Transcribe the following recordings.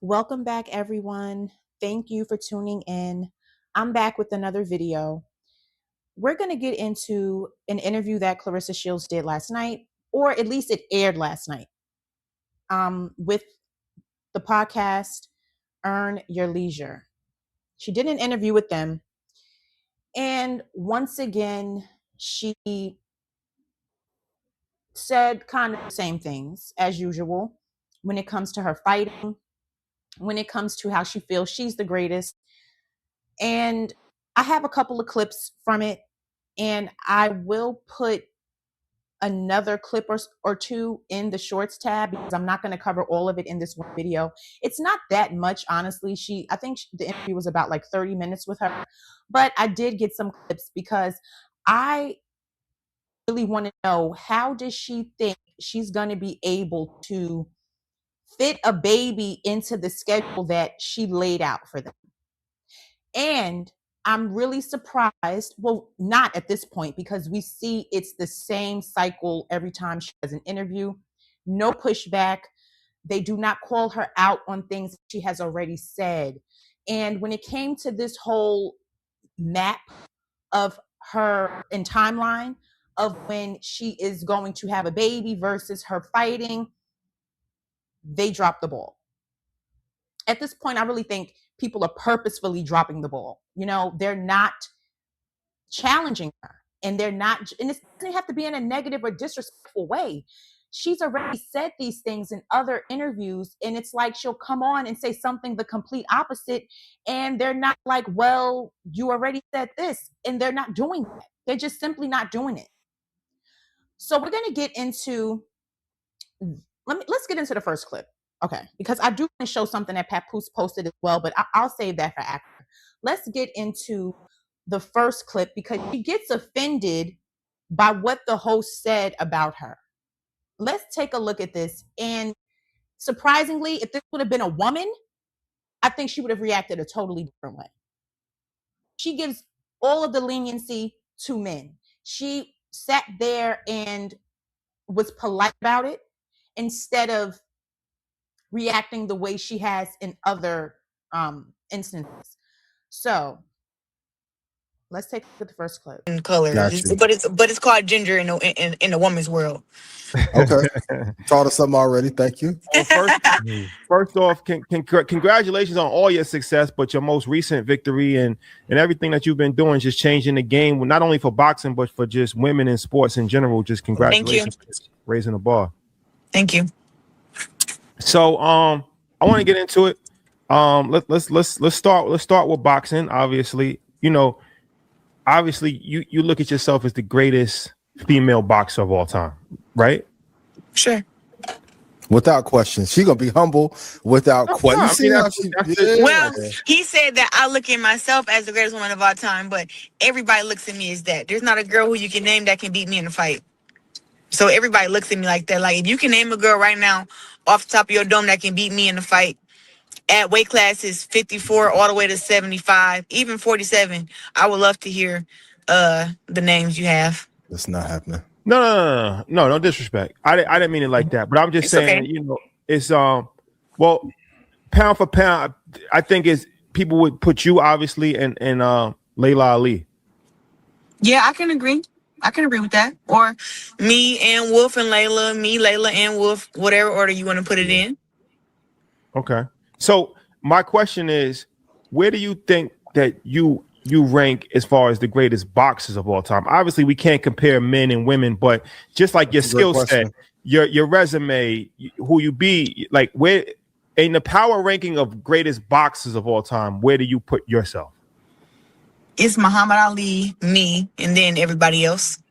Welcome back, everyone. Thank you for tuning in. I'm back with another video. We're going to get into an interview that Claressa Shields did last night, or at least it aired last night, with the podcast Earn Your Leisure. She did an interview with them, and once again, she said kind of the same things as usual when it comes to her fighting, when it comes to how she feels she's the greatest. And I have a couple of clips from it, and I will put another clip or two in the shorts tab because I'm not going to cover all of it in this one video. It's not that much, honestly. I think the interview was about like 30 minutes with her, but I did get some clips because I really want to know, how does she think she's going to be able to fit a baby into the schedule that she laid out for them? And I'm really surprised. Well, not at this point, because we see it's the same cycle every time she has an interview. No pushback. They do not call her out on things she has already said. And when it came to this whole map of her in timeline of when she is going to have a baby versus her fighting, they dropped the ball. At this point, I really think people are purposefully dropping the ball. They're not challenging her, and it doesn't have to be in a negative or disrespectful way. She's already said these things in other interviews, and it's like she'll come on and say something the complete opposite, and they're not like, well, you already said this, and they're not doing that. They're just simply not doing it. So we're going to get into, let's get into the first clip. Okay, because I do want to show something that Papoose posted as well, but I'll save that for after. Let's get into the first clip because she gets offended by what the host said about her. Let's take a look at this. And surprisingly, if this would have been a woman, I think she would have reacted a totally different way. She gives all of the leniency to men. She sat there and was polite about it instead of reacting the way she has in other instances. So let's take a look at the first clip. Color, but it's called ginger in the woman's world. Okay, taught us something already. Thank you. First off, congratulations on all your success, but your most recent victory and everything that you've been doing, just changing the game, not only for boxing but for just women in sports in general. Just congratulations, raising the bar. Thank you. So, I want to get into it. Let's start with boxing. Obviously, you look at yourself as the greatest female boxer of all time, right? Sure. Without question. She's going to be humble without question. Well, he said that I look at myself as the greatest woman of all time, but everybody looks at me as that. There's not a girl who you can name that can beat me in a fight. So everybody looks at me like that. Like, if you can name a girl right now off the top of your dome that can beat me in a fight at weight classes 54 all the way to 75, even 47, I would love to hear the names you have. That's not happening. No disrespect. I didn't mean it like that, but I'm just saying, okay. It's well, pound for pound, I think people would put you obviously and Layla Ali. Yeah, I can agree with that. Or me and Wolf and Layla, Layla and Wolf, whatever order you want to put it in. Okay. So my question is, where do you think that you rank as far as the greatest boxers of all time? Obviously, we can't compare men and women, but just like your skill set, your resume, who you be, like, where in the power ranking of greatest boxers of all time, where do you put yourself? It's Muhammad Ali, me, and then everybody else.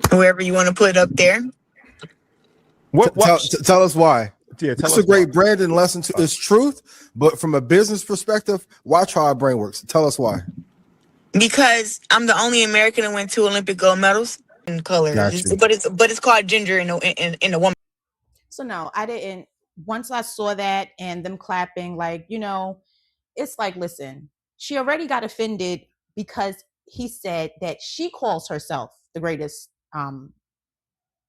Whoever you want to put up there. Tell us why. Yeah, it's a great Brandon lesson. It's truth, but from a business perspective, watch how our brain works. Tell us why. Because I'm the only American that went 2 Olympic gold medals in color. But it's called ginger in the woman. So no, I didn't. Once I saw that and them clapping, like, it's like, listen, she already got offended because he said that she calls herself the greatest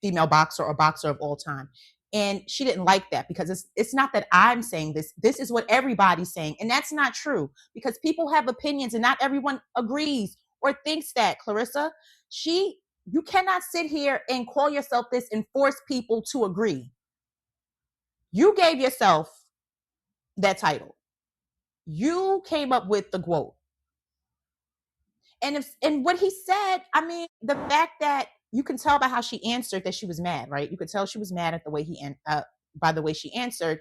female boxer or boxer of all time. And she didn't like that because it's not that I'm saying this. This is what everybody's saying. And that's not true because people have opinions and not everyone agrees or thinks that, Claressa. You cannot sit here and call yourself this and force people to agree. You gave yourself that title. You came up with the quote. And what he said, I mean, the fact that you can tell by how she answered that she was mad, right? You could tell she was mad at the way by the way she answered.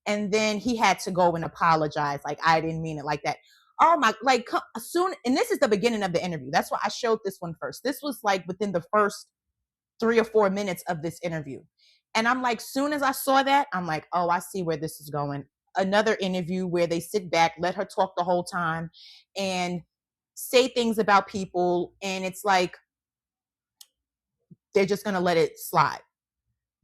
And then he had to go and apologize. Like, I didn't mean it like that. Oh my, like soon. And this is the beginning of the interview. That's why I showed this one first. This was like within the first 3 or 4 minutes of this interview. And I'm like, soon as I saw that, I'm like, oh, I see where this is going. Another interview where they sit back, let her talk the whole time and say things about people. And it's like, they're just going to let it slide.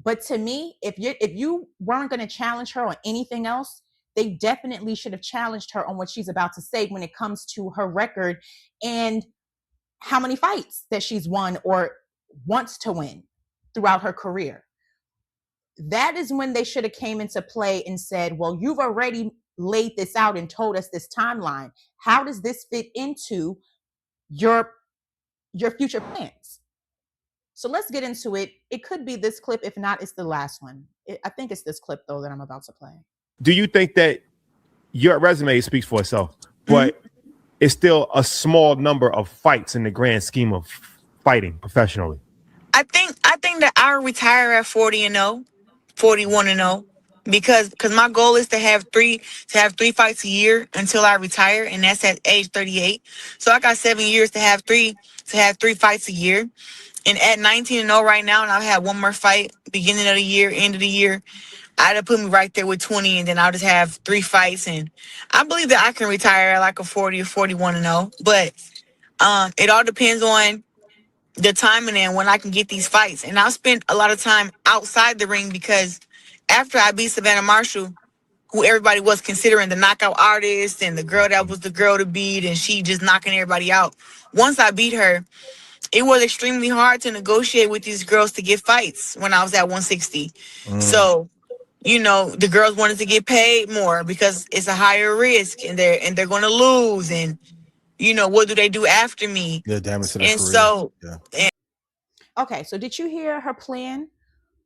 But to me, if you weren't going to challenge her on anything else, they definitely should have challenged her on what she's about to say when it comes to her record and how many fights that she's won or wants to win throughout her career. That is when they should have came into play and said, well, you've already laid this out and told us this timeline. How does this fit into your future plans? So let's get into it. It could be this clip. If not, it's the last one. I think it's this clip, though, that I'm about to play. Do you think that your resume speaks for itself, but it's still a small number of fights in the grand scheme of fighting professionally? I think that I'll retire at 40-0, 41-0, because my goal is to have three fights a year until I retire, and that's at age 38. So I got 7 years to have three fights a year. And at 19-0 right now, and I'll have one more fight beginning of the year, end of the year, I'd put me right there with 20, and then I'll just have 3 fights. And I believe that I can retire at like a 40 or 41-0. But it all depends on the timing and when I can get these fights. And I'll spend a lot of time outside the ring because after I beat Savannah Marshall, who everybody was considering the knockout artist and the girl that was the girl to beat, and she just knocking everybody out. Once I beat her, it was extremely hard to negotiate with these girls to get fights when I was at 160. So, the girls wanted to get paid more because it's a higher risk and they're going to lose. And, what do they do after me? Yeah, damage to their And career. so, yeah. Okay, so did you hear her plan?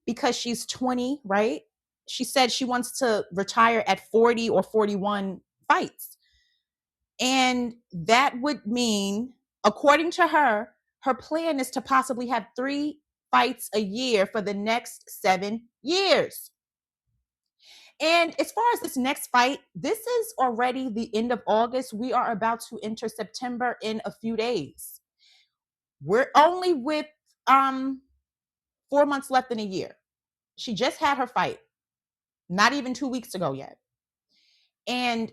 Because she's 20, right? She said she wants to retire at 40 or 41 fights. And that would mean, according to her plan is to possibly have 3 fights a year for the next 7 years. And as far as this next fight, this is already the end of August. We are about to enter September in a few days. We're only with 4 months left in a year. She just had her fight, not even 2 weeks ago yet. And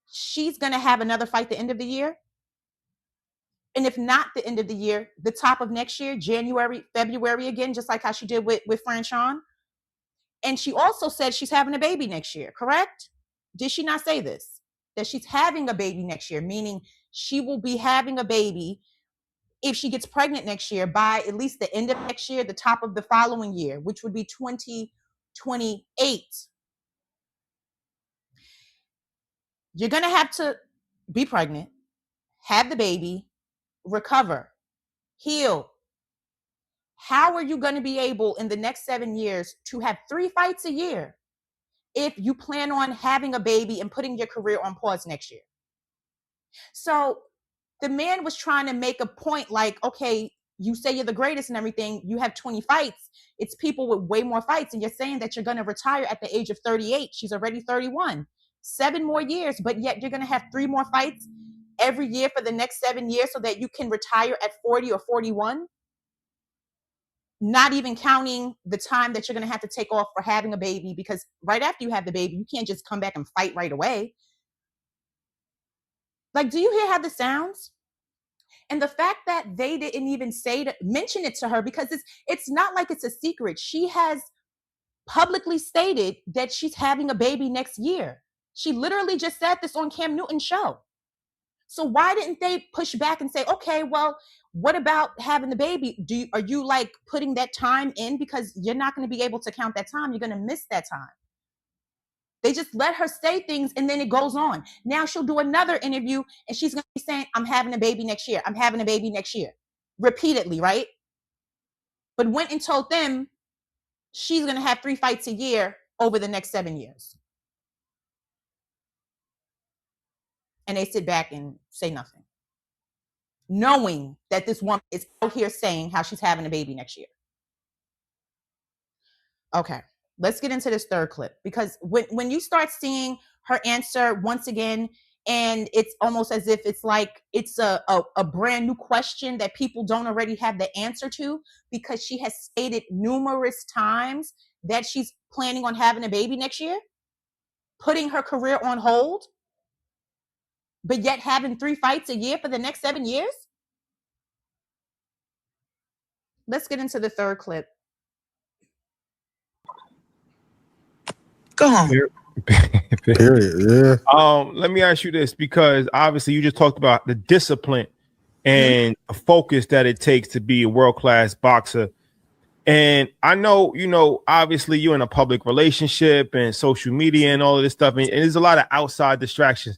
she's going to have another fight the end of the year. And if not the end of the year, the top of next year, January, February again, just like how she did with Franchon. And she also said she's having a baby next year, correct? Did she not say this? That she's having a baby next year, meaning she will be having a baby if she gets pregnant next year by at least the end of next year, the top of the following year, which would be 2028. You're going to have to be pregnant, have the baby, recover, heal. How are you going to be able in the next 7 years to have 3 fights a year if you plan on having a baby and putting your career on pause next year? So the man was trying to make a point like, okay, you say you're the greatest and everything. You have 20 fights. It's people with way more fights. And you're saying that you're going to retire at the age of 38. She's already 31. 7 more years, but yet you're going to have 3 more fights every year for the next 7 years so that you can retire at 40 or 41. Not even counting the time that you're going to have to take off for having a baby, because right after you have the baby, you can't just come back and fight right away. Like, do you hear how this sounds? And the fact that they didn't even mention it to her, because it's not like it's a secret. She has publicly stated that she's having a baby next year. She literally just said this on Cam Newton's show. So why didn't they push back and say, okay, well, what about having the baby? Are you like putting that time in? Because you're not going to be able to count that time. You're going to miss that time. They just let her say things and then it goes on. Now she'll do another interview and she's going to be saying, I'm having a baby next year. I'm having a baby next year. Repeatedly, right? But went and told them she's going to have 3 fights a year over the next 7 years. And they sit back and say nothing, knowing that this woman is out here saying how she's having a baby next year. Okay, let's get into this third clip, because when you start seeing her answer once again, and it's almost as if it's like it's a brand new question that people don't already have the answer to, because she has stated numerous times that she's planning on having a baby next year, putting her career on hold, but yet having 3 fights a year for the next 7 years. Let's get into the third clip. Go on. Period. Yeah. Let me ask you this, because obviously you just talked about the discipline and focus that it takes to be a world-class boxer. And I know, obviously you're in a public relationship and social media and all of this stuff, and there's a lot of outside distractions.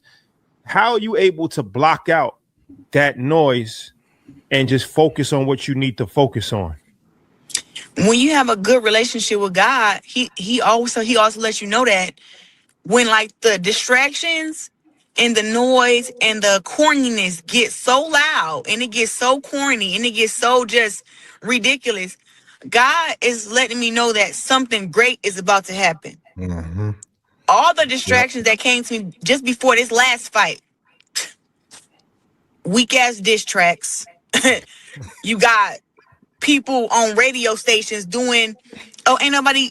How are you able to block out that noise and just focus on what you need to focus on? When you have a good relationship with God, he also lets you know that when like the distractions and the noise and the corniness get so loud and it gets so corny and it gets so just ridiculous, God is letting me know that something great is about to happen. Mm-hmm. All the distractions that came to me just before this last fight, weak ass diss tracks. You got people on radio stations doing, oh, ain't nobody,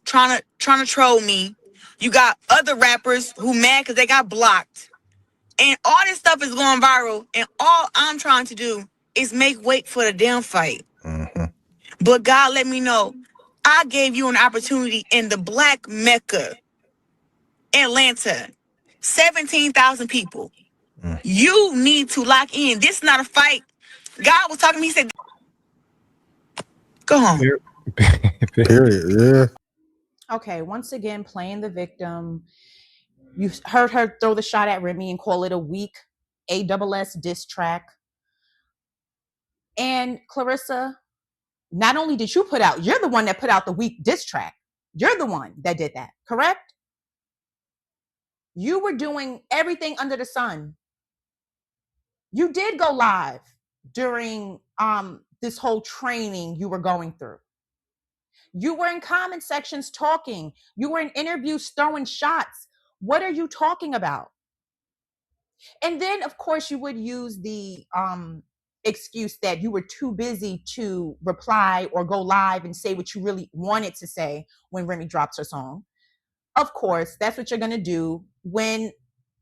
trying to troll me. You got other rappers who mad because they got blocked. And all this stuff is going viral. And all I'm trying to do is make weight for the damn fight. Mm-hmm. But God let me know, I gave you an opportunity in the Black Mecca, Atlanta, 17,000 people. You need to lock in. This is not a fight. God was talking to me. He said, go home. Period. Yeah. Okay, once again, playing the victim. You heard her throw the shot at Remy and call it a weak ASS diss track. And Claressa, not only did you you're the one that put out the weak diss track. You're the one that did that, correct? You were doing everything under the sun. You did go live during this whole training you were going through. You were in comment sections talking. You were in interviews throwing shots. What are you talking about? And then, of course, you would use the excuse that you were too busy to reply or go live and say what you really wanted to say when Remy drops her song. Of course, that's what you're going to do when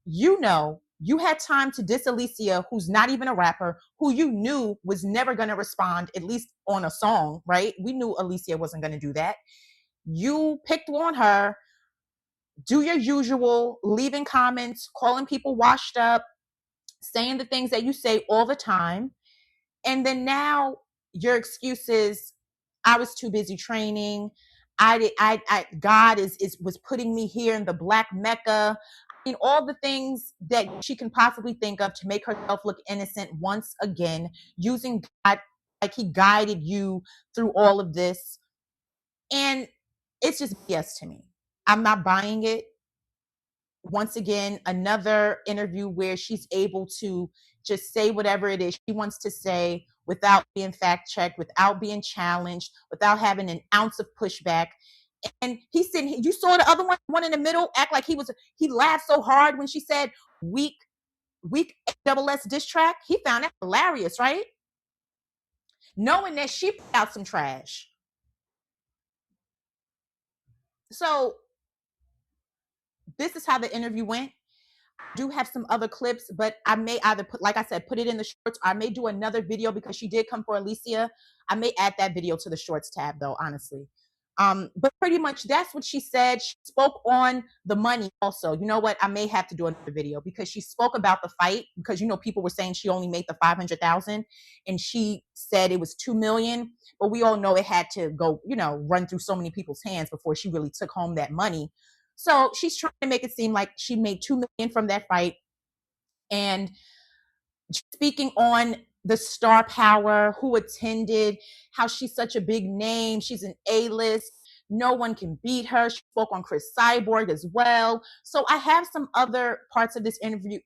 you had time to diss Alicia, who's not even a rapper, who you knew was never going to respond, at least on a song, right? We knew Alicia wasn't going to do that. You picked on her, do your usual, leaving comments, calling people washed up, saying the things that you say all the time. And then now your excuse is, I was too busy training. God was putting me here in the Black Mecca. I mean, all the things that she can possibly think of to make herself look innocent once again, using God like he guided you through all of this. And it's just BS to me. I'm not buying it. Once again, another interview where she's able to just say whatever it is she wants to say without being fact checked, without being challenged, without having an ounce of pushback. And he's sitting, you saw the other one in the middle act like he laughed so hard when she said weak ASS diss track. He found that hilarious, right? Knowing that she put out some trash. So this is how the interview went. I do have some other clips, but I may either put, like I said, put it in the shorts. Or I may do another video because she did come for Alicia. I may add that video to the shorts tab though, honestly. But pretty much that's what she said. She spoke on the money also. You know what? I may have to do another video because she spoke about the fight because, you know, people were saying she only made the 500,000 and she said it was 2 million. But we all know it had to go, you know, run through so many people's hands before she really took home that money. So she's trying to make it seem like she made 2 million from that fight. And speaking on the star power, who attended, how she's such a big name. She's an A-list. No one can beat her. She spoke on Chris Cyborg as well. So I have some other parts of this interview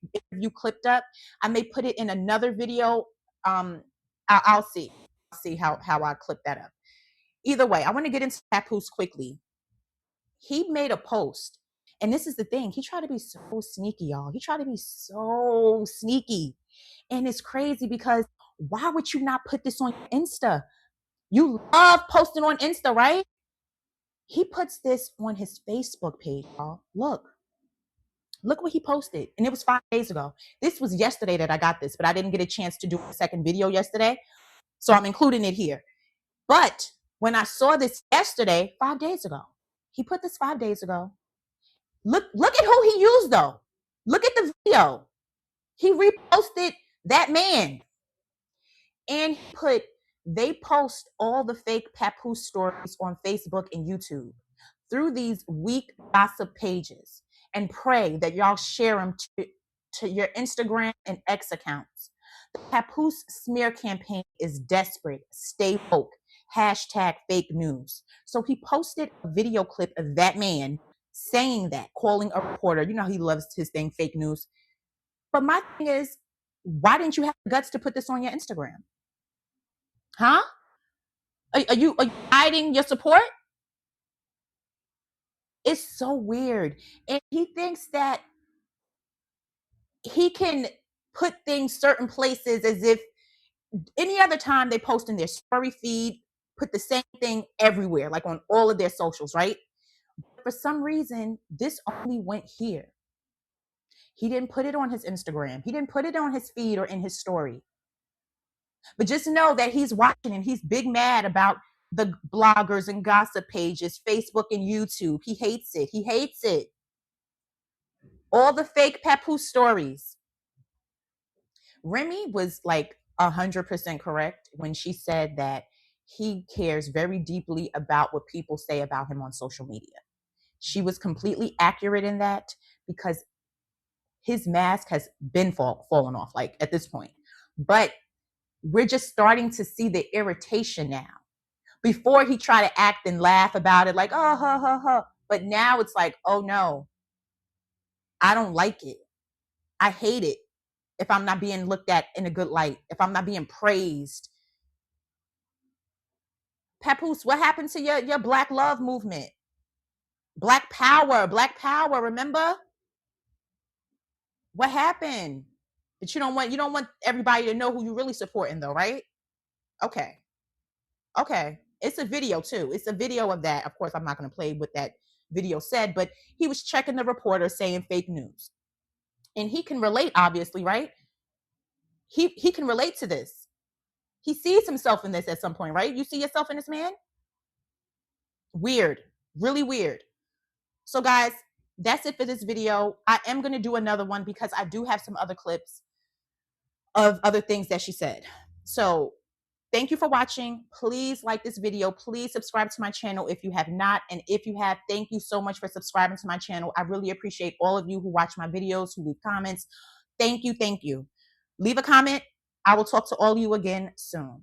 clipped up. I may put it in another video. I'll see how I clip that up. Either way, I want to get into Papoose quickly. He made a post, and this is the thing. He tried to be so sneaky, y'all. He tried to be so sneaky. And it's crazy because why would you not put this on Insta? You love posting on Insta, right? He puts this on his Facebook page, y'all. Look what he posted. And it was 5 days ago. This was yesterday that I got this, but I didn't get a chance to do a second video yesterday. So I'm including it here. But when I saw this yesterday, 5 days ago, he put this 5 days ago. Look at who he used though. Look at the video. He reposted that man. And he put, they post all the fake Papoose stories on Facebook and YouTube through these weak gossip pages and pray that y'all share them to your Instagram and X accounts. The Papoose smear campaign is desperate. Stay woke. Hashtag fake news. So he posted a video clip of that man saying that, calling a reporter. You know, he loves his thing, fake news. But my thing is, why didn't you have the guts to put this on your Instagram? Huh? Are you hiding your support? It's so weird. And he thinks that he can put things certain places as if any other time they post in their story feed, put the same thing everywhere, like on all of their socials, right? For some reason, this only went here. He didn't put it on his Instagram. He didn't put it on his feed or in his story. But just know that he's watching and he's big mad about the bloggers and gossip pages, Facebook and YouTube. He hates it. He hates it. All the fake Papoose stories. Remy was like 100% correct when she said that he cares very deeply about what people say about him on social media. She was completely accurate in that because his mask has been fallen off, like at this point. But we're just starting to see the irritation now. Before he tried to act and laugh about it, like, oh, ha, ha, ha. But now it's like, oh no, I don't like it. I hate it if I'm not being looked at in a good light, if I'm not being praised. Papoose, what happened to your Black love movement? Black power, remember? What happened? But you don't want everybody to know who you really supporting though, right? Okay. It's a video too. It's a video of that. Of course, I'm not going to play what that video said, but he was checking the reporter saying fake news. And he can relate, obviously, right? He can relate to this. He sees himself in this at some point, right? You see yourself in this man? Weird. Really weird. So guys, that's it for this video. I am going to do another one because I do have some other clips of other things that she said. So thank you for watching. Please like this video. Please subscribe to my channel if you have not. And if you have, thank you so much for subscribing to my channel. I really appreciate all of you who watch my videos, who leave comments. Thank you. Leave a comment. I will talk to all of you again soon.